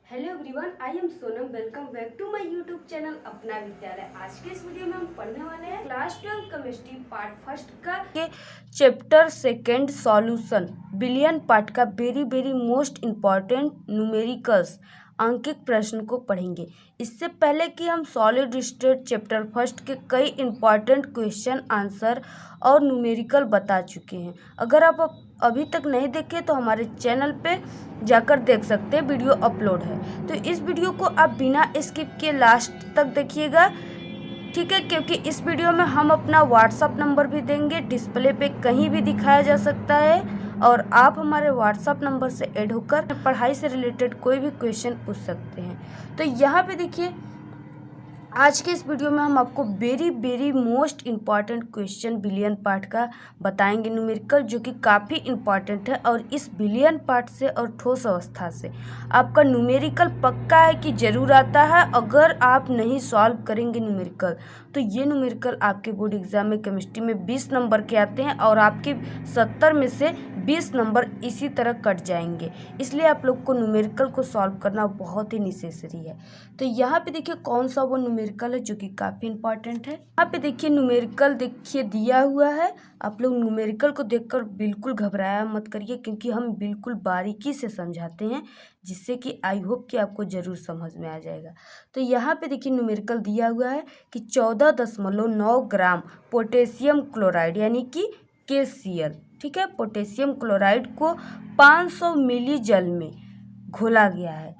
Hello everyone, I am Sonam. Welcome back to my YouTube channel Apna Vidyalaya. आज के इस video में हम पढ़ने वाले हैं क्लास 12 केमिस्ट्री पार्ट फर्स्ट का chapter second solution billion part का वेरी मोस्ट इम्पॉर्टेंट न्यूमेरिकल्स अंकित प्रश्न को पढ़ेंगे। इससे पहले कि हम सॉलिड स्टेट चैप्टर फर्स्ट के कई इंपॉर्टेंट क्वेश्चन आंसर और न्यूमेरिकल बता चुके हैं। अगर आप अभी तक नहीं देखे तो हमारे चैनल पे जाकर देख सकते हैं, वीडियो अपलोड है। तो इस वीडियो को आप बिना स्किप किए लास्ट तक देखिएगा, ठीक है, क्योंकि इस वीडियो में हम अपना व्हाट्सअप नंबर भी देंगे, डिस्प्ले पे कहीं भी दिखाया जा सकता है और आप हमारे व्हाट्सअप नंबर से ऐड होकर पढ़ाई से रिलेटेड कोई भी क्वेश्चन पूछ सकते हैं। तो यहाँ पे देखिए, आज के इस वीडियो में हम आपको very most important question billion part का बताएंगे न्यूमेरिकल, जो कि काफ़ी इम्पॉर्टेंट है। और इस बिलियन पार्ट से और ठोस अवस्था से आपका न्यूमेरिकल पक्का है कि ज़रूर आता है। अगर आप नहीं सॉल्व करेंगे न्यूमेरिकल तो ये न्यूमेरिकल आपके बोर्ड एग्जाम में केमिस्ट्री में 20 नंबर के आते हैं और आपके 70 में से 20 नंबर इसी तरह कट जाएंगे। इसलिए आप लोग को न्यूमेरिकल को सॉल्व करना बहुत ही नेसेसरी है। तो यहाँ पे देखिए कौन सा वो न्यूमेरिकल है जो कि काफ़ी इंपॉर्टेंट है। यहाँ पे देखिए न्यूमेरिकल देखिए दिया हुआ है। आप लोग न्यूमेरिकल को देखकर बिल्कुल घबराया मत करिए, क्योंकि हम बिल्कुल बारीकी से समझाते हैं, जिससे कि आई होप कि आपको ज़रूर समझ में आ जाएगा। तो यहाँ पे देखिए न्यूमेरिकल दिया हुआ है कि 14.9 ग्राम पोटेशियम क्लोराइड यानी कि KCl, ठीक है, पोटेशियम क्लोराइड को 500 मिली जल में घोला गया है।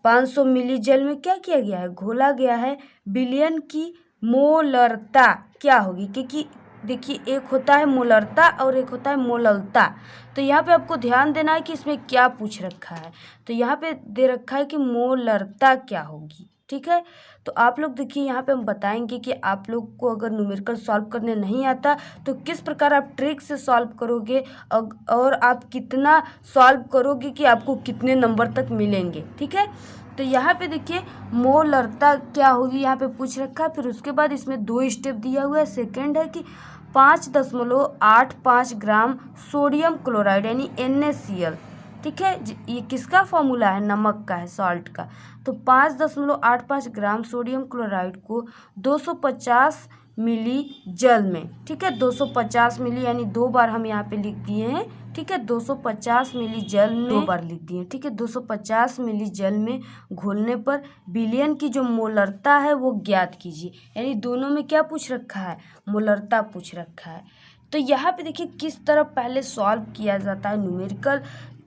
500 मिली जल में क्या किया गया है? घोला गया है। बिलियन की मोलरता क्या होगी? क्योंकि देखिए एक होता है मोलरता और एक होता है मोललता। तो यहाँ पे आपको ध्यान देना है कि इसमें क्या पूछ रखा है। तो यहाँ पे दे रखा है कि मोलरता क्या होगी, ठीक है। तो आप लोग देखिए यहाँ पे हम बताएंगे कि आप लोग को अगर न्यूमेरिकल सॉल्व करने नहीं आता तो किस प्रकार आप ट्रिक से सॉल्व करोगे और आप कितना सॉल्व करोगे कि आपको कितने नंबर तक मिलेंगे, ठीक है। तो यहाँ पे देखिए मोलरता क्या होगी यहाँ पे पूछ रखा है। फिर उसके बाद इसमें 2 स्टेप दिया हुआ है। सेकेंड है कि 5.85 ग्राम सोडियम क्लोराइड यानी NaCl, ठीक है। ये किसका फॉर्मूला है? नमक का है, सॉल्ट का। तो 5.85 ग्राम सोडियम क्लोराइड को 250 मिली जल में, ठीक है, 250 मिली यानी 2 बार हम यहाँ पे लिख दिए हैं, ठीक है। 250 मिली जल में 2 बार लिख दिए, ठीक है। 250 मिली जल में घोलने पर बिलियन की जो मोलरता है वो ज्ञात कीजिए। यानी दोनों में क्या पूछ रखा है? मोलरता पूछ रखा है। तो यहाँ पे देखिए किस तरह पहले सॉल्व किया जाता है न्यूमेरिकल।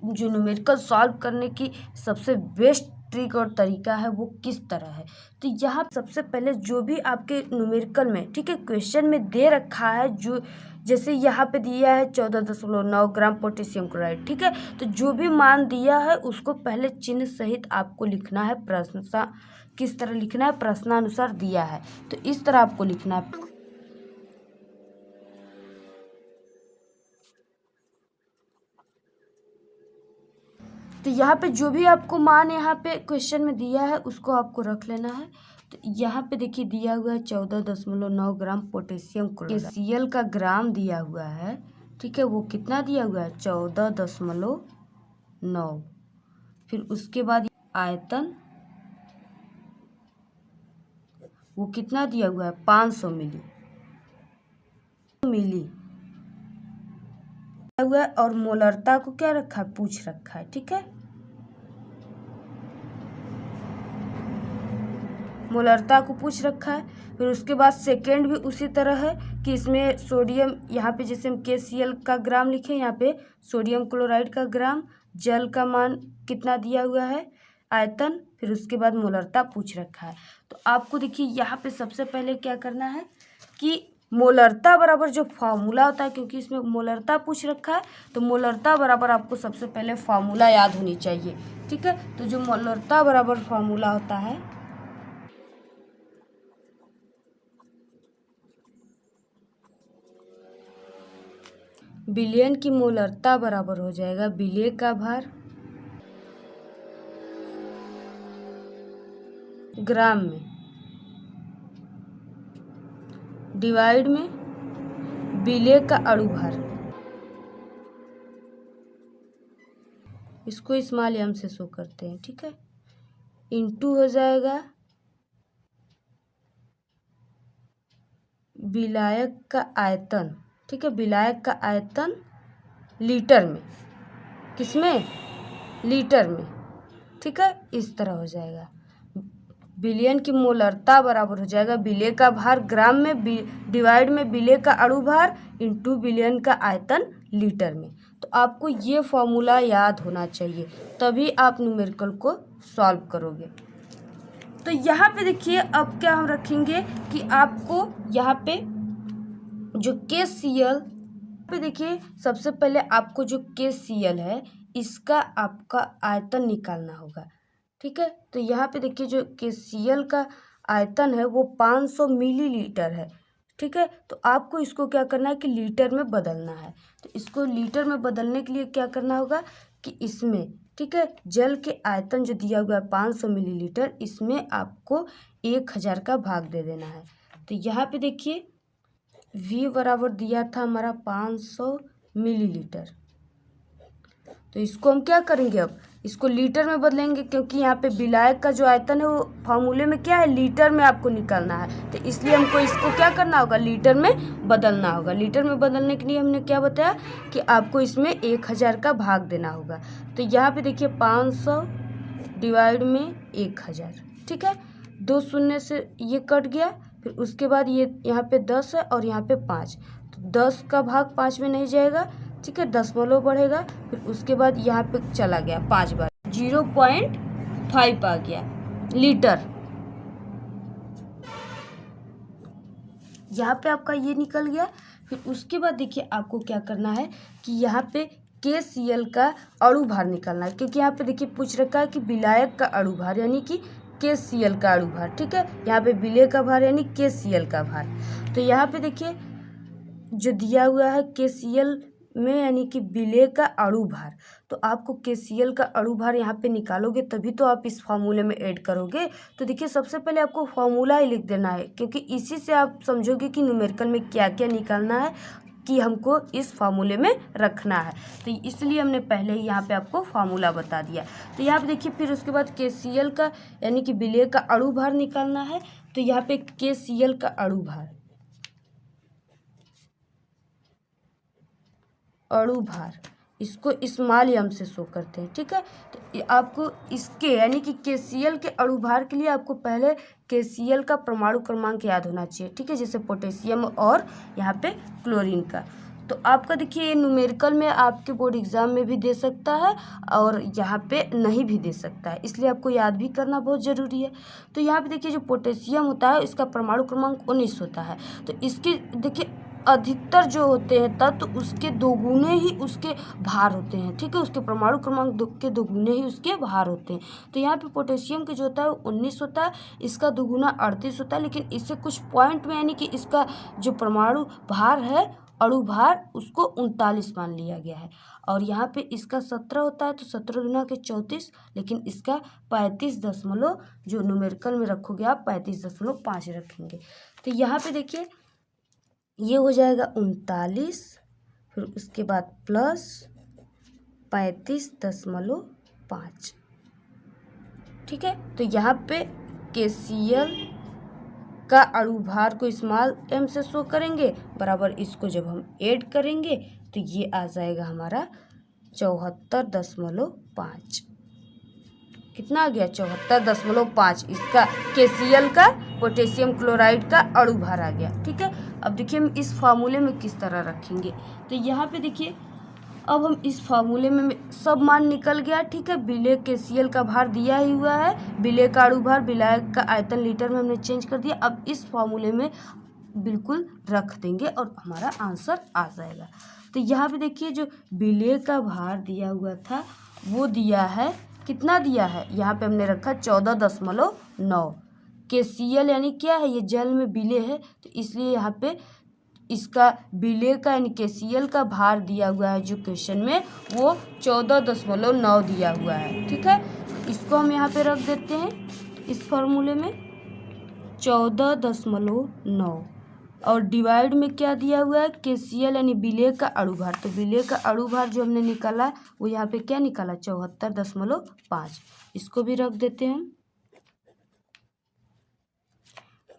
जो न्यूमेरिकल सॉल्व करने की सबसे बेस्ट ट्रिक और तरीका है वो किस तरह है। तो यहाँ सबसे पहले जो भी आपके न्यूमेरिकल में, ठीक है, क्वेश्चन में दे रखा है, जो जैसे यहाँ पे दिया है 14.9 ग्राम पोटेशियम क्लोराइड, ठीक है। तो जो भी मान दिया है उसको पहले चिन्ह सहित आपको लिखना है। प्रश्न किस तरह लिखना है? प्रश्नानुसार दिया है तो इस तरह आपको लिखना है। तो यहाँ पे जो भी आपको मान यहाँ पे क्वेश्चन में दिया है उसको आपको रख लेना है। तो यहाँ पे देखिए दिया हुआ है 14.9 ग्राम पोटेशियम क्लोराइड। KCl का ग्राम दिया हुआ है, ठीक है। वो कितना दिया हुआ है? 14.9। फिर उसके बाद आयतन वो कितना दिया हुआ है? 500 मिली हुआ है। और मोलरता को क्या रखा है? पूछ रखा है, ठीक है। मोलरता को पूछ रखा है। फिर उसके बाद सेकेंड भी उसी तरह है कि इसमें सोडियम, यहाँ पे जैसे हम KCl का ग्राम लिखे, यहाँ पे सोडियम क्लोराइड का ग्राम, जल का मान कितना दिया हुआ है, आयतन, फिर उसके बाद मोलरता पूछ रखा है। तो आपको देखिए यहाँ पे सबसे पहले क्या करना है कि मोलरता बराबर जो फार्मूला होता है, क्योंकि इसमें मोलरता पूछ रखा है तो मोलरता बराबर आपको सबसे पहले फार्मूला याद होनी चाहिए, ठीक है। तो जो मोलरता बराबर फार्मूला होता है, बिलियन की मोलरता बराबर हो जाएगा विलेय का भार ग्राम में डिवाइड में विलेय का अणु भार। इसको स्मॉल m से शो करते हैं, ठीक है। इंटू हो जाएगा विलायक का आयतन। ठीक है, विलायक का आयतन लीटर में, किसमें, लीटर में। ठीक है, इस तरह हो जाएगा। विलयन की मोलरता बराबर हो जाएगा विलेय का भार ग्राम में डिवाइड में विलेय का अणु भार इंटू विलयन का आयतन लीटर में। तो आपको ये फॉर्मूला याद होना चाहिए, तभी आप न्यूमेरिकल को सॉल्व करोगे। तो यहाँ पे देखिए अब क्या हम रखेंगे कि आपको यहाँ पे जो KCl पे देखिए, सबसे पहले आपको जो KCl है इसका आपका आयतन निकालना होगा। ठीक है, तो यहाँ पे देखिए जो KCl का आयतन है वो 500 मिलीलीटर है। ठीक है, तो आपको इसको क्या करना है कि लीटर में बदलना है। तो इसको लीटर में बदलने के लिए क्या करना होगा कि इसमें, ठीक है, जल के आयतन जो दिया हुआ है 500 मिलीलीटर, इसमें आपको 1000 का भाग दे देना है। तो यहाँ पे देखिए V बराबर दिया था हमारा 500 मिलीलीटर। तो इसको हम क्या करेंगे, अब इसको लीटर में बदलेंगे, क्योंकि यहाँ पे विलायक का जो आयतन है वो फार्मूले में क्या है, लीटर में आपको निकालना है। तो इसलिए हमको इसको क्या करना होगा, लीटर में बदलना होगा। लीटर में बदलने के लिए हमने क्या बताया कि आपको इसमें 1000 का भाग देना होगा। तो यहाँ पे देखिए 500 डिवाइड में 1000। ठीक है, 2 शून्य से ये कट गया, फिर उसके बाद ये यहाँ पे 10 है और यहाँ पे 5, तो 10 का भाग 5 में नहीं जाएगा। ठीक है, दशमलव बढ़ेगा, फिर उसके बाद यहाँ पे चला गया 5 बार, 0.5 आ गया लीटर। यहाँ पे आपका ये निकल गया। फिर उसके बाद देखिए आपको क्या करना है कि यहाँ पे KCl का अणु भार निकालना है, क्योंकि यहाँ पे देखिए पूछ रखा है कि विलायक का अणु भार यानी कि KCl का अणु भार। ठीक है, यहाँ पे विलेय का भार यानी KCl का भार। तो यहाँ पे देखिए जो दिया हुआ है KCl में यानी कि विलेय का अणु भार, तो आपको KCl का अणु भार यहाँ पे निकालोगे तभी तो आप इस फार्मूले में ऐड करोगे। तो देखिए सबसे पहले आपको फार्मूला ही लिख देना है, क्योंकि इसी से आप समझोगे कि न्यूमेरिकल में क्या क्या निकालना है कि हमको इस फार्मूले में रखना है। तो इसलिए हमने पहले ही यहाँ पे आपको फार्मूला बता दिया। तो यहाँ पे देखिए फिर उसके बाद KCl का यानी कि विलेय का अणु भार निकालना है। तो यहाँ पे KCl का अणु भार, इसको स्मॉल m से शो करते हैं। ठीक है, तो आपको इसके यानी कि KCl के अणु भार के लिए आपको पहले KCl का परमाणु क्रमांक याद होना चाहिए। ठीक है, जैसे पोटेशियम और यहाँ पे क्लोरीन का। तो आपका देखिए ये न्यूमेरिकल में आपके बोर्ड एग्जाम में भी दे सकता है और यहाँ पे नहीं भी दे सकता है, इसलिए आपको याद भी करना बहुत ज़रूरी है। तो यहाँ पे देखिए जो पोटेशियम होता है इसका परमाणु क्रमांक 19 होता है। तो इसके देखिए अधिकतर जो होते हैं तत्व उसके दोगुने ही उसके भार होते हैं। ठीक है, उसके परमाणु क्रमांक के दोगुने ही उसके भार होते हैं। तो यहाँ पे पोटेशियम के जो होता है वो 19 होता है, इसका दोगुना 38 होता है, लेकिन इससे कुछ पॉइंट में यानी कि इसका जो परमाणु भार है अणु भार उसको 39 मान लिया गया है। और यहाँ पे इसका 17 होता है, तो 17 गुना के 34, लेकिन इसका 35 दशमलव जो न्यूमेरिकल में रखोगे आप 35.5 रखेंगे। तो यहाँ पे देखिए ये हो जाएगा 39, फिर उसके बाद प्लस 35.5। ठीक है, तो यहाँ पे KCl का अणु भार को स्मॉल m से शो करेंगे, बराबर इसको जब हम ऐड करेंगे तो ये आ जाएगा हमारा 74.5। कितना आ गया, 74.5। इसका KCl का पोटेशियम क्लोराइड का अणु भार आ गया। ठीक है, अब देखिए हम इस फार्मूले में किस तरह रखेंगे। तो यहाँ पे देखिए अब हम इस फार्मूले में सब मान निकल गया। ठीक है, विलेय KCl का भार दिया ही हुआ है, विलेय का अणु भार विलायक का आयतन लीटर में हमने चेंज कर दिया। अब इस फार्मूले में बिल्कुल रख देंगे और हमारा आंसर आ जाएगा। तो यहाँ पे देखिए जो विलेय का भार दिया हुआ था वो दिया है, कितना दिया है, यहाँ पे हमने रखा 14.9। KCl यानी क्या है, ये जल में विलेय है, तो इसलिए यहाँ पे इसका विलेय का यानी KCl का भार दिया हुआ है जो क्वेश्चन में वो 14.9 दिया हुआ है। ठीक है, इसको हम यहाँ पे रख देते हैं इस फॉर्मूले में 14.9, और डिवाइड में क्या दिया हुआ है KCl यानी विलेय का अणु भार। तो विलेय का अणु भार जो हमने निकाला वो यहाँ पे क्या निकाला 74.5, इसको भी रख देते हैं।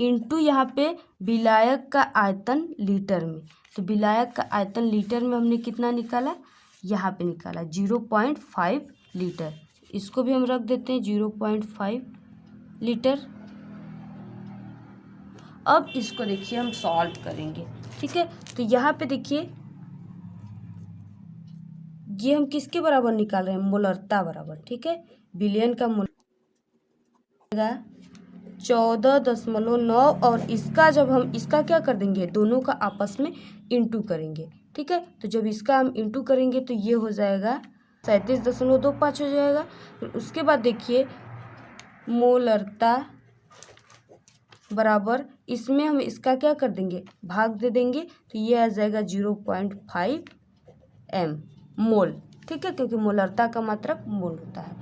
इंटू यहाँ पे विलायक का आयतन लीटर में। तो विलायक का आयतन लीटर में हमने कितना निकाला, यहाँ पे निकाला 0.5 लीटर। इसको भी हम रख देते हैं 0.5 लीटर। अब इसको देखिए हम सॉल्व करेंगे, ठीक है। तो यहाँ पे देखिए ये हम किसके बराबर निकाल रहे हैं, मोलरता बराबर, ठीक है। बिलियन का मोल 14.9 और इसका जब हम इसका क्या कर देंगे, दोनों का आपस में इंटू करेंगे, ठीक है। तो जब इसका हम इंटू करेंगे तो ये हो जाएगा 37.25 हो जाएगा। फिर उसके बाद देखिए मोलरता बराबर इसमें हम इसका क्या कर देंगे, भाग दे देंगे। तो ये आ जाएगा 0.5 m मोल, ठीक है, क्योंकि मोलरता का मात्रक मोल होता है।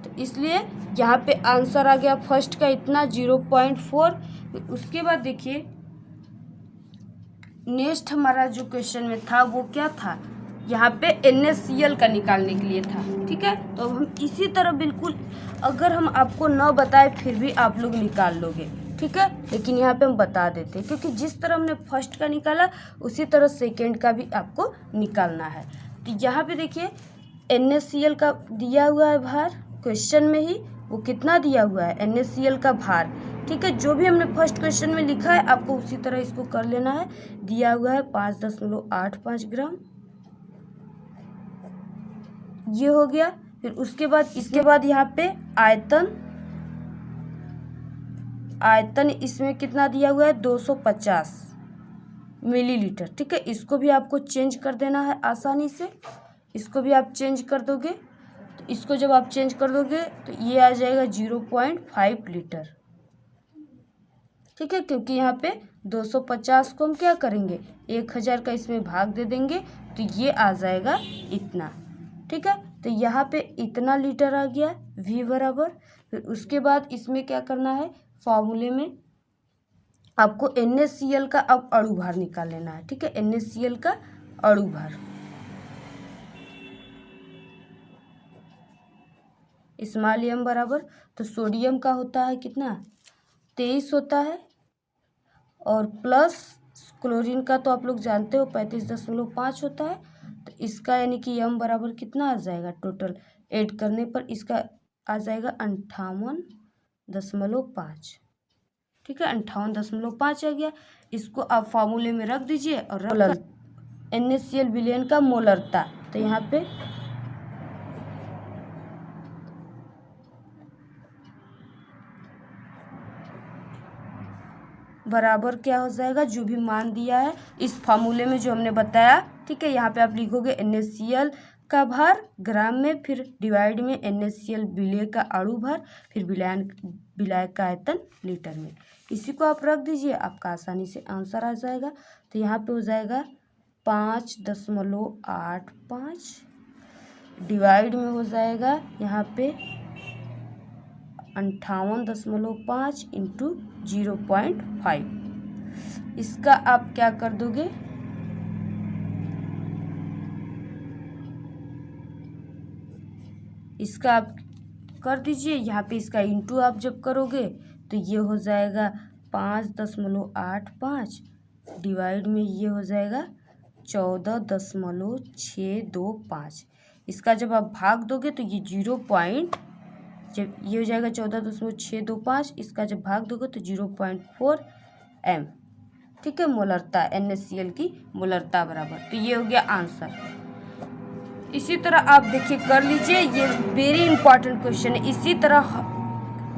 तो इसलिए यहाँ पे आंसर आ गया फर्स्ट का इतना 0.4। उसके बाद देखिए नेक्स्ट हमारा जो क्वेश्चन में था वो क्या था, यहाँ पे NaCl का निकालने के लिए था, ठीक है। तो हम इसी तरह बिल्कुल, अगर हम आपको न बताए फिर भी आप लोग निकाल लोगे, ठीक है। लेकिन यहाँ पे हम बता देते हैं क्योंकि जिस तरह हमने फर्स्ट का निकाला उसी तरह सेकेंड का भी आपको निकालना है। तो यहाँ पे देखिए NaCl का दिया हुआ है भार, क्वेश्चन में ही वो कितना दिया हुआ है NaCl का भार, ठीक है। जो भी हमने फर्स्ट क्वेश्चन में लिखा है आपको उसी तरह इसको कर लेना है। दिया हुआ है 5.85 ग्राम, ये हो गया। फिर उसके बाद इसके बाद यहाँ पे आयतन इसमें कितना दिया हुआ है 250 मिलीलीटर, ठीक है। इसको भी आपको चेंज कर देना है आसानी से, इसको भी आप चेंज कर दोगे। तो इसको जब आप चेंज कर दोगे तो ये आ जाएगा 0.5 लीटर, ठीक है। क्योंकि यहाँ पे 250 को हम क्या करेंगे 1000 का इसमें भाग दे देंगे तो ये आ जाएगा इतना, ठीक है। तो यहाँ पे इतना लीटर आ गया V बराबर। फिर उसके बाद इसमें क्या करना है, फॉर्मूले में आपको NaCl का अब अणु भार निकाल लेना है, ठीक है। NaCl का अणु भार स्मॉल m बराबर, तो सोडियम का होता है कितना 23 होता है, और प्लस क्लोरीन का तो आप लोग जानते हो 35.5 होता है। तो इसका यानी कि m बराबर कितना आ जाएगा, टोटल ऐड करने पर इसका आ जाएगा 58.5, ठीक है। 58.5 आ गया। इसको आप फार्मूले में रख दीजिए और NaCl विलयन का मोलरता, तो यहाँ पे बराबर क्या हो जाएगा, जो भी मान दिया है इस फार्मूले में जो हमने बताया, ठीक है। यहाँ पे आप लिखोगे NaCl का भार ग्राम में, फिर डिवाइड में NaCl विलय का अणु भार, फिर विलायक का आयतन लीटर में। इसी को आप रख दीजिए, आपका आसानी से आंसर आ जाएगा। तो यहाँ पे हो जाएगा 5.85 डिवाइड में हो जाएगा यहाँ पे 58.5 इंटू 0.5। इसका आप क्या कर दोगे, इसका आप कर दीजिए। यहाँ पे इसका इंटू आप जब करोगे तो ये हो जाएगा 5.85 डिवाइड में ये हो जाएगा 14.625। इसका जब आप भाग दोगे तो ये जब ये हो जाएगा 14.625, इसका जब भाग दोगे तो 0.4 m, ठीक है। मोलरता NaCl की मोलरता बराबर, तो ये हो गया आंसर। इसी तरह आप देखिए कर लीजिए, ये वेरी इंपॉर्टेंट क्वेश्चन है। इसी तरह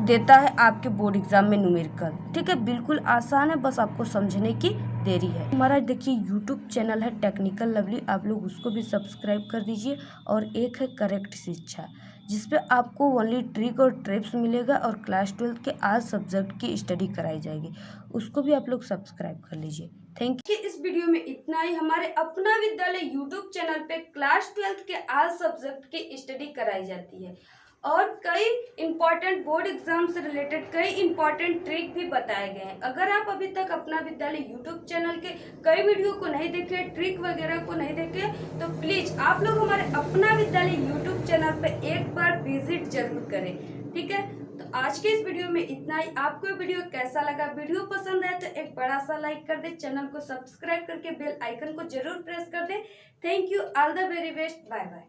देता है आपके बोर्ड एग्जाम में न्यूमेरिकल, ठीक है। बिल्कुल आसान है, बस आपको समझने की देरी है। हमारा देखिए यूट्यूब चैनल है टेक्निकल लवली, आप लोग उसको भी सब्सक्राइब कर दीजिए। और एक है करेक्ट शिक्षा, जिसपे आपको ओनली ट्रिक और ट्रिप्स मिलेगा और क्लास 12 के आज सब्जेक्ट की स्टडी कराई जाएगी, उसको भी आप लोग सब्सक्राइब कर लीजिए। Thank you. इस वीडियो में इतना ही। हमारे अपना विद्यालय यूट्यूब चैनल पे क्लास 12 के आज सब्जेक्ट की स्टडी कराई जाती है और कई इंपॉर्टेंट बोर्ड एग्जाम से रिलेटेड कई इंपॉर्टेंट ट्रिक भी बताए गए हैं। अगर आप अभी तक अपना विद्यालय यूट्यूब चैनल के कई वीडियो को नहीं देखे, ट्रिक वगैरह को नहीं देखे, तो प्लीज आप लोग हमारे अपना विद्यालय यूट्यूब चैनल पे एक बार विजिट जरूर करें, ठीक है। तो आज के इस वीडियो में इतना ही। आपको ये वीडियो कैसा लगा? वीडियो पसंद आए तो एक बड़ा सा लाइक कर दे, चैनल को सब्सक्राइब करके बेल आइकन को जरूर प्रेस कर दे। Thank you, all the very best, bye bye.